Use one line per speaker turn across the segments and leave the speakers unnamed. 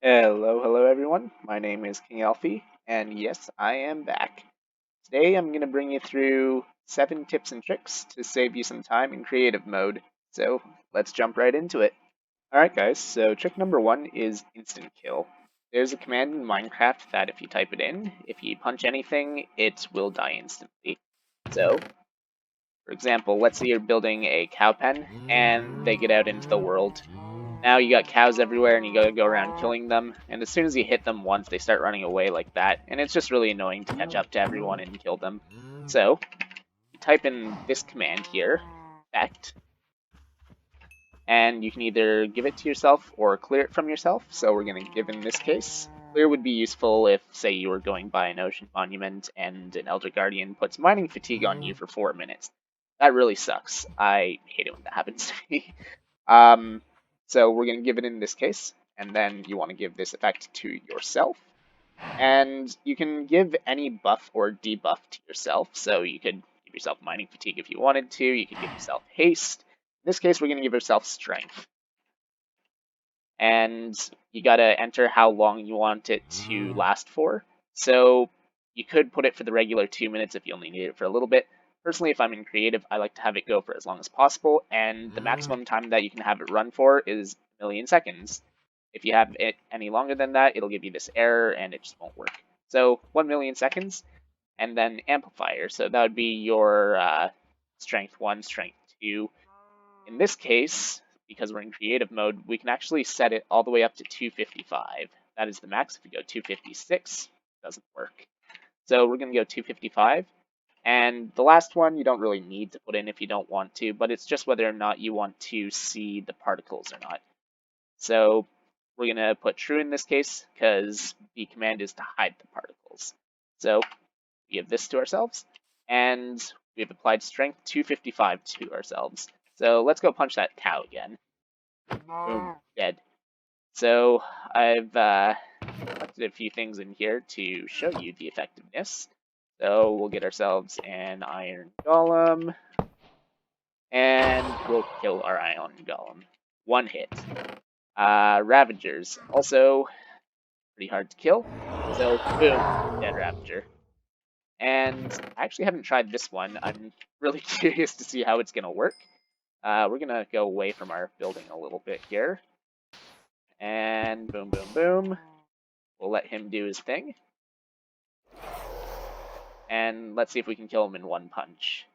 Hello everyone. My name is Kingelffe, and yes, I am back. Today I'm going to bring you through 7 tips and tricks to save you some time in creative mode. So let's jump right into it. Alright guys, so trick number 1 is instant kill. There's a command in Minecraft that if you type it in, if you punch anything, it will die instantly. So, for example, let's say you're building a cow pen and they get out into the world. Now you got cows everywhere and you gotta go around killing them, and as soon as you hit them once, they start running away like that, and it's just really annoying to catch up to everyone and kill them. So, you type in this command here, effect, and you can either give it to yourself or clear it from yourself. So we're gonna give in this case. Clear would be useful if, say, you were going by an ocean monument and an Elder Guardian puts mining fatigue on you for 4 minutes. That really sucks. I hate it when that happens to me. Um, so we're going to give it in this case, and then you want to give this effect to yourself. And you can give any buff or debuff to yourself. So you could give yourself mining fatigue if you wanted to. You could give yourself haste. In this case, we're going to give yourself strength. And you got to enter how long you want it to last for. So you could put it for the regular 2 minutes if you only need it for a little bit. Personally, if I'm in creative, I like to have it go for as long as possible, and the maximum time that you can have it run for is a million seconds. If you have it any longer than that, it'll give you this error and it just won't work. So 1 million seconds, and then amplifier. So that would be your strength 1, strength 2. In this case, because we're in creative mode, we can actually set it all the way up to 255. That is the max. If we go 256, it doesn't work. So we're going to go 255. And the last one you don't really need to put in if you don't want to, but it's just whether or not you want to see the particles or not. So we're going to put true in this case because the command is to hide the particles. So we give this to ourselves, and we have applied strength 255 to ourselves. So let's go punch that cow again. Boom, dead. So I've selected a few things in here to show you the effectiveness. So we'll get ourselves an iron golem, and we'll kill our iron golem. 1 hit. Ravagers, also pretty hard to kill. So boom, dead Ravager. And I actually haven't tried this one. I'm really curious to see how it's gonna work. We're gonna go away from our building a little bit here. And boom, boom, boom. We'll let him do his thing. And let's see if we can kill him in 1 punch.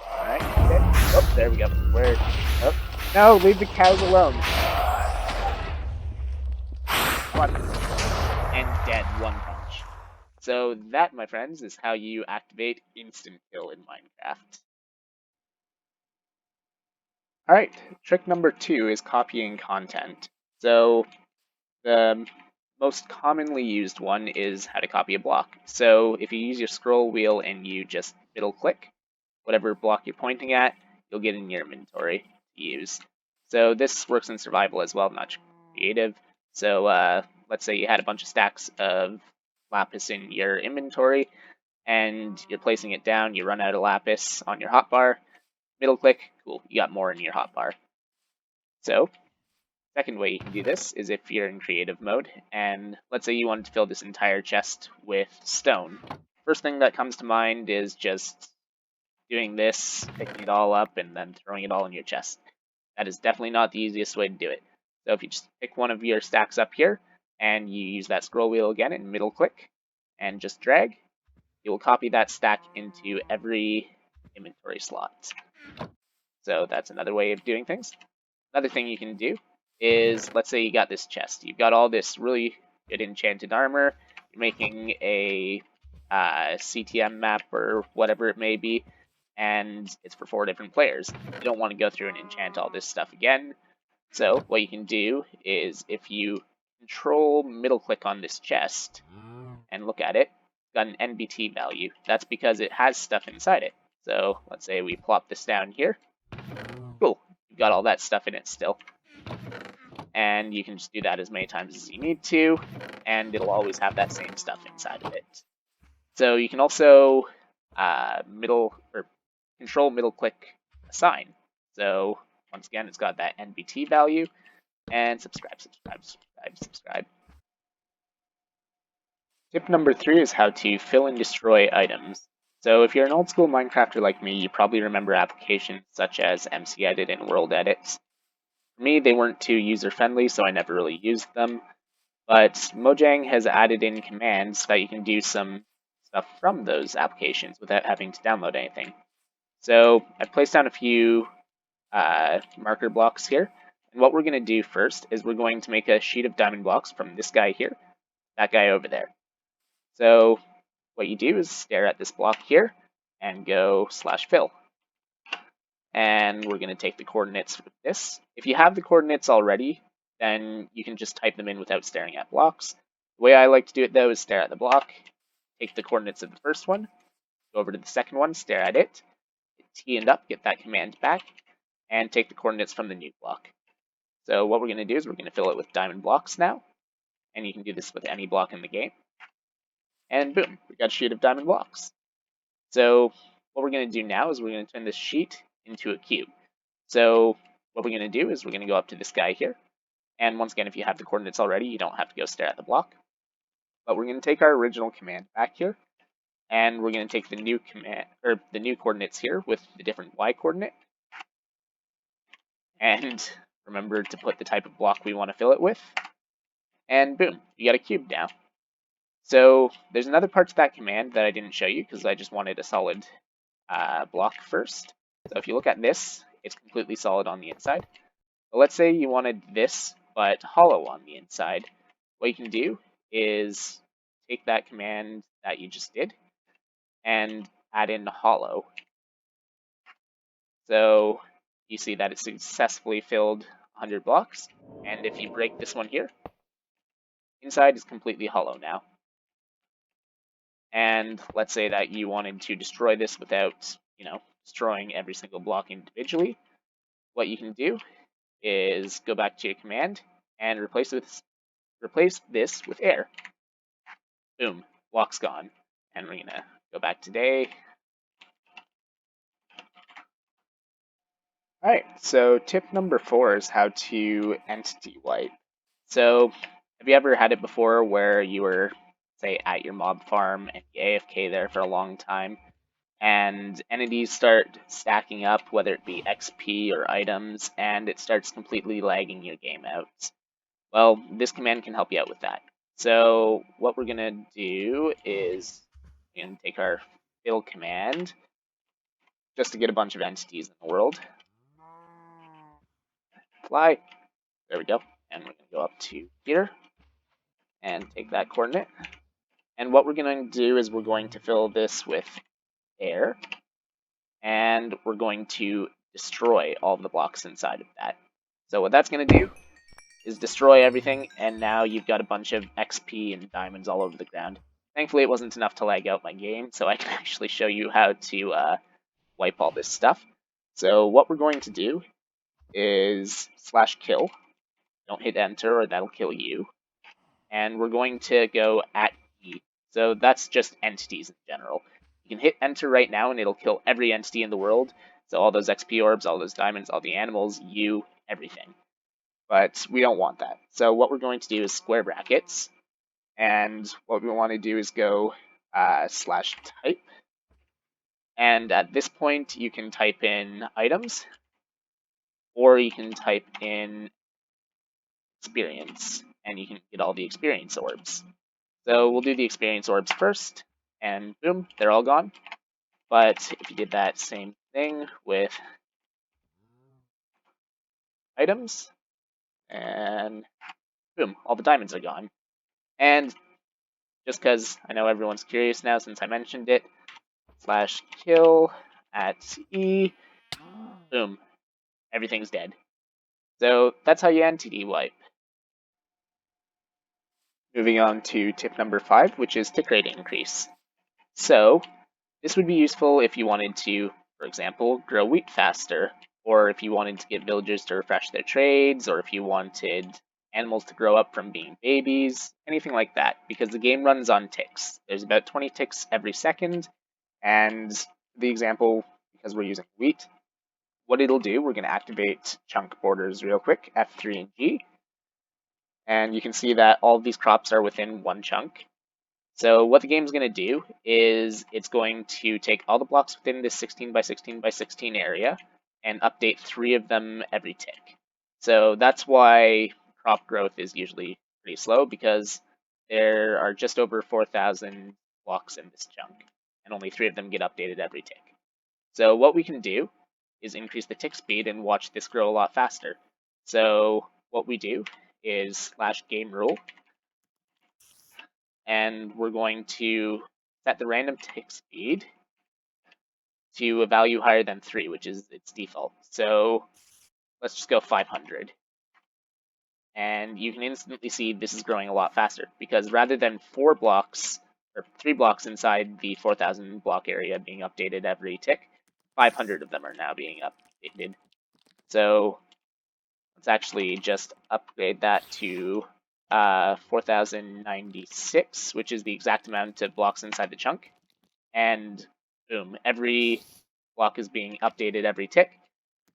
Alright, okay. Oh, there we go. Where? Oh, no, leave the cows alone. Come on. And dead, 1 punch. So that, my friends, is how you activate instant kill in Minecraft. Alright, trick number 2 is copying content. So the most commonly used one is how to copy a block. So if you use your scroll wheel and you just middle click, whatever block you're pointing at, you'll get in your inventory to use. So this works in survival as well, not creative. So let's say you had a bunch of stacks of lapis in your inventory and you're placing it down, you run out of lapis on your hotbar, middle click, cool, you got more in your hotbar. So second way you can do this is if you're in creative mode, and let's say you wanted to fill this entire chest with stone. First thing that comes to mind is just doing this, picking it all up, and then throwing it all in your chest. That is definitely not the easiest way to do it. So if you just pick one of your stacks up here, and you use that scroll wheel again and middle click, and just drag, you will copy that stack into every inventory slot. So that's another way of doing things. Another thing you can do is, let's say you got this chest. You've got all this really good enchanted armor. You're making a CTM map or whatever it may be, and it's for 4 different players. You don't want to go through and enchant all this stuff again. So what you can do is if you control middle click on this chest and look at it, it's got an NBT value. That's because it has stuff inside it. So let's say we plop this down here. Cool, you've got all that stuff in it still. And you can just do that as many times as you need to, and it'll always have that same stuff inside of it. So you can also control middle click assign. So once again, it's got that NBT value. And subscribe, subscribe, subscribe, subscribe. Tip number 3 is how to fill and destroy items. So if you're an old school Minecrafter like me, you probably remember applications such as MC-Edit and World Edits. For me, they weren't too user-friendly, so I never really used them. But Mojang has added in commands that you can do some stuff from those applications without having to download anything. So I've placed down a few marker blocks here. And what we're going to do first is we're going to make a sheet of diamond blocks from this guy here, that guy over there. So what you do is stare at this block here and go /fill. And we're going to take the coordinates with this. If you have the coordinates already, then you can just type them in without staring at blocks. The way I like to do it though is stare at the block, take the coordinates of the first one, go over to the second one, stare at it, T and up, get that command back, and take the coordinates from the new block. So what we're going to do is we're going to fill it with diamond blocks now, and you can do this with any block in the game. And boom, we got a sheet of diamond blocks. So what we're going to do now is we're going to turn this sheet into a cube. So what we're going to do is we're going to go up to this guy here. And once again, if you have the coordinates already, you don't have to go stare at the block. But we're going to take our original command back here, and we're going to take the new command or the new coordinates here with the different y coordinate. And remember to put the type of block we want to fill it with. And boom, you got a cube now. So there's another part to that command that I didn't show you because I just wanted a solid block first. So if you look at this, it's completely solid on the inside. But let's say you wanted this, but hollow on the inside. What you can do is take that command that you just did and add in hollow. So you see that it successfully filled 100 blocks. And if you break this one here, inside is completely hollow now. And let's say that you wanted to destroy this without, destroying every single block individually. What you can do is go back to your command and replace this with air. Boom, block's gone. And we're gonna go back to day. Alright, so tip number 4 is how to entity wipe. So have you ever had it before where you were, say, at your mob farm and you AFK there for a long time, and entities start stacking up, whether it be XP or items, and it starts completely lagging your game out? Well, this command can help you out with that. So what we're going to do is we're going to take our fill command just to get a bunch of entities in the world. Fly. There we go. And we're going to go up to here and take that coordinate. And what we're going to do is we're going to fill this with air. And we're going to destroy all of the blocks inside of that. So what that's going to do is destroy everything, and now you've got a bunch of XP and diamonds all over the ground. Thankfully, it wasn't enough to lag out my game, so I can actually show you how to wipe all this stuff. So what we're going to do is /kill. Don't hit enter or that'll kill you. And we're going to go @E. So that's just entities in general. You can hit enter right now and it'll kill every entity in the world. So all those XP orbs, all those diamonds, all the animals, you, everything. But we don't want that. So what we're going to do is square brackets. And what we want to do is go /type. And at this point, you can type in items, or you can type in experience, and you can get all the experience orbs. So we'll do the experience orbs first, and boom, they're all gone. But if you did that same thing with items, and boom, all the diamonds are gone. And just because I know everyone's curious now since I mentioned it, /kill @E, boom, everything's dead. So that's how you entity wipe. Moving on to tip number 5, which is tick rate increase. So this would be useful if you wanted to, for example, grow wheat faster, or if you wanted to get villagers to refresh their trades, or if you wanted animals to grow up from being babies, anything like that, because the game runs on ticks. There's about 20 ticks every second, and the example, because we're using wheat, what it'll do, we're going to activate chunk borders real quick, F3 and G, And you can see that all of these crops are within one chunk. So what the game's going to do is it's going to take all the blocks within this 16 by 16 by 16 area and update 3 of them every tick. So that's why crop growth is usually pretty slow, because there are just over 4,000 blocks in this chunk, and only 3 of them get updated every tick. So what we can do is increase the tick speed and watch this grow a lot faster. So what we do is slash game rule, and we're going to set the random tick speed to a value higher than 3, which is its default. So let's just go 500. And you can instantly see this is growing a lot faster, because rather than 4 blocks or 3 blocks inside the 4,000 block area being updated every tick, 500 of them are now being updated. So let's actually just upgrade that to 4,096, which is the exact amount of blocks inside the chunk. And boom, every block is being updated every tick.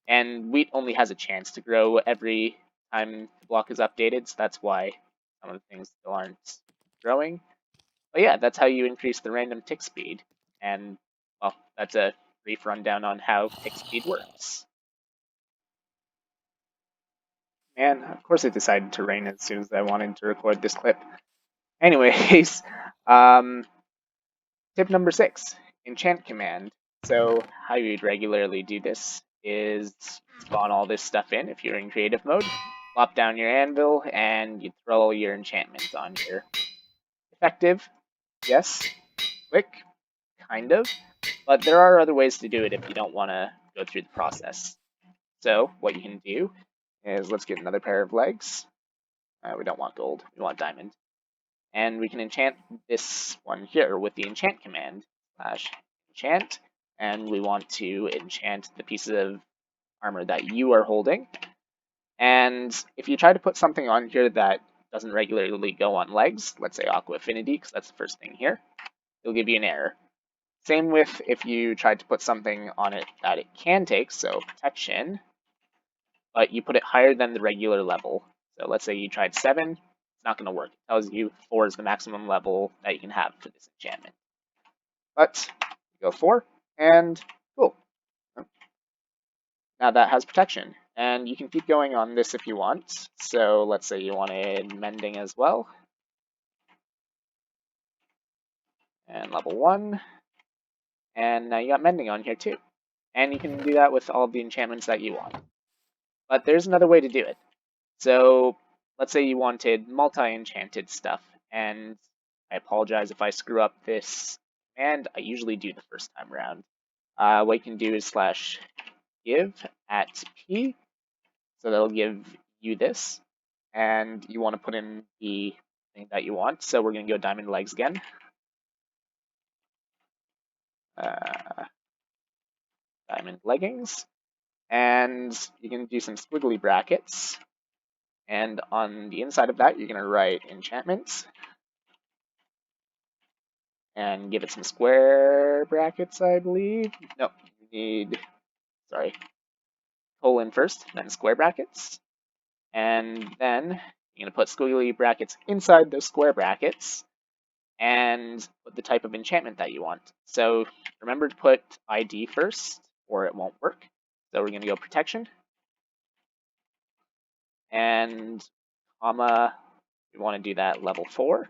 And wheat only has a chance to grow every time the block is updated, so that's why some of the things still aren't growing. But yeah, that's how you increase the random tick speed. And, well, that's a brief rundown on how tick speed works. Man, of course it decided to rain as soon as I wanted to record this clip. Anyways, um, tip number 6, Enchant Command. So how you'd regularly do this is spawn all this stuff in if you're in creative mode, plop down your anvil, and you throw your enchantments on here. Effective? Yes. Quick? Kind of. But there are other ways to do it if you don't want to go through the process. So what you can do is, let's get another pair of legs. We don't want gold, we want diamond. And we can enchant this one here with the enchant command, slash enchant, and we want to enchant the pieces of armor that you are holding. And if you try to put something on here that doesn't regularly go on legs, let's say Aqua Affinity, because that's the first thing here, it'll give you an error. Same with if you tried to put something on it that it can take, so protection, but you put it higher than the regular level. So let's say you tried 7, it's not going to work. It tells you 4 is the maximum level that you can have for this enchantment. But you go 4, and cool. Now that has protection, and you can keep going on this if you want. So let's say you wanted mending as well, and level 1, and now you got mending on here too. And you can do that with all the enchantments that you want. But there's another way to do it. So let's say you wanted multi-enchanted stuff, and I apologize if I screw up this command. I usually do the first time around. What you can do is slash give at p, so that'll give you this, and you want to put in the thing that you want. So we're going to go diamond legs again. Diamond leggings, and you can do some squiggly brackets. And on the inside of that, you're going to write enchantments and give it some square brackets, I believe. No, you need, sorry, colon first, then square brackets. And then you're going to put squiggly brackets inside those square brackets and put the type of enchantment that you want. So remember to put ID first, or it won't work. So we're going to go protection, and comma, we want to do that level 4.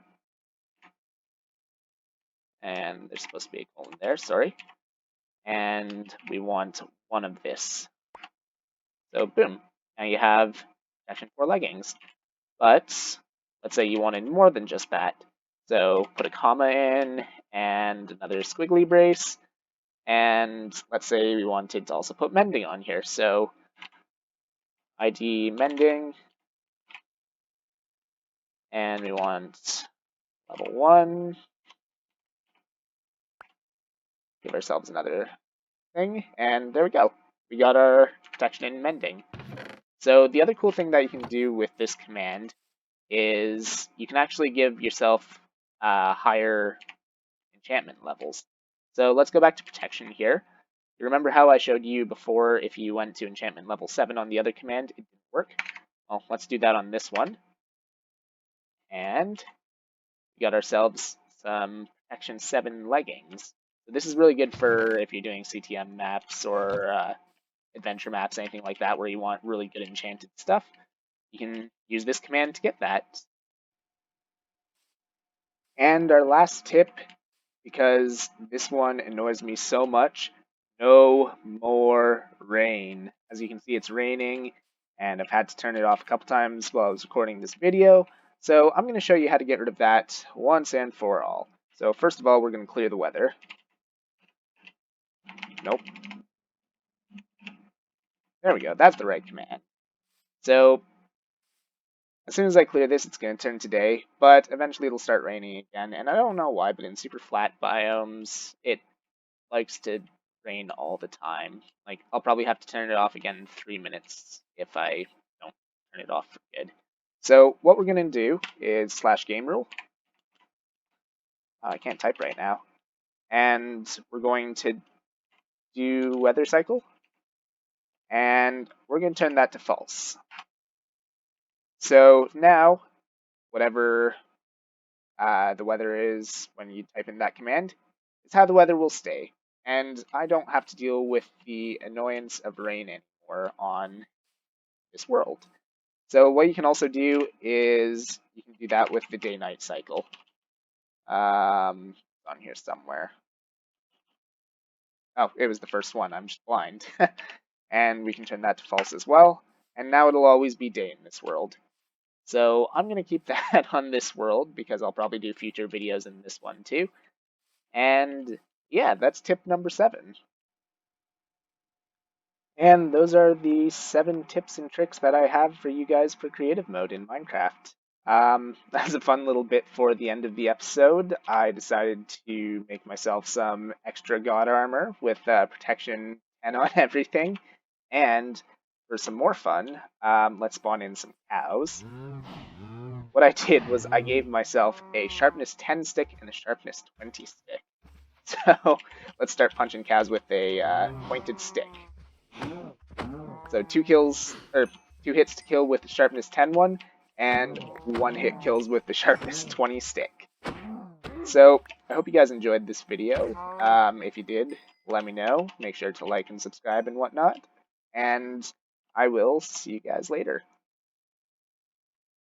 And there's supposed to be a colon there, sorry. And we want 1 of this. So boom, now you have protection for leggings. But let's say you wanted more than just that. So put a comma in and another squiggly brace. And let's say we wanted to also put mending on here. So ID mending. And we want level 1. Give ourselves another thing. And there we go. We got our protection and mending. So the other cool thing that you can do with this command is you can actually give yourself higher enchantment levels. So let's go back to protection here. You remember how I showed you before if you went to enchantment level 7 on the other command, it didn't work? Well, let's do that on this one. And we got ourselves some Protection 7 leggings. So this is really good for if you're doing CTM maps or adventure maps, anything like that, where you want really good enchanted stuff. You can use this command to get that. And our last tip, because this one annoys me so much, no more rain. As you can see, it's raining, and I've had to turn it off a couple times while I was recording this video. So I'm going to show you how to get rid of that once and for all. So first of all, we're going to clear the weather. Nope. There we go. That's the right command. So as soon as I clear this, it's going to turn to day, but eventually it'll start raining again. And I don't know why, but in super flat biomes, it likes to rain all the time. Like, I'll probably have to turn it off again in 3 minutes if I don't turn it off for good. So what we're going to do is /game rule. I can't type right now. And we're going to do weather cycle. And we're going to turn that to false. So now, whatever the weather is when you type in that command, is how the weather will stay. And I don't have to deal with the annoyance of rain anymore on this world. So what you can also do is you can do that with the day-night cycle. On here somewhere. Oh, it was the first one. I'm just blind. And we can turn that to false as well. And now it'll always be day in this world. So I'm going to keep that on this world because I'll probably do future videos in this one too. And yeah, that's tip number 7. And those are the 7 tips and tricks that I have for you guys for creative mode in Minecraft. That was a fun little bit for the end of the episode. I decided to make myself some extra god armor with protection 10 on everything. And for some more fun, let's spawn in some cows. What I did was I gave myself a sharpness 10 stick and a sharpness 20 stick. So let's start punching cows with a pointed stick. So 2 hits to kill with the sharpness 10 one, and 1 hit kills with the sharpness 20 stick. So I hope you guys enjoyed this video. If you did, let me know. Make sure to like and subscribe and whatnot. And I will see you guys later.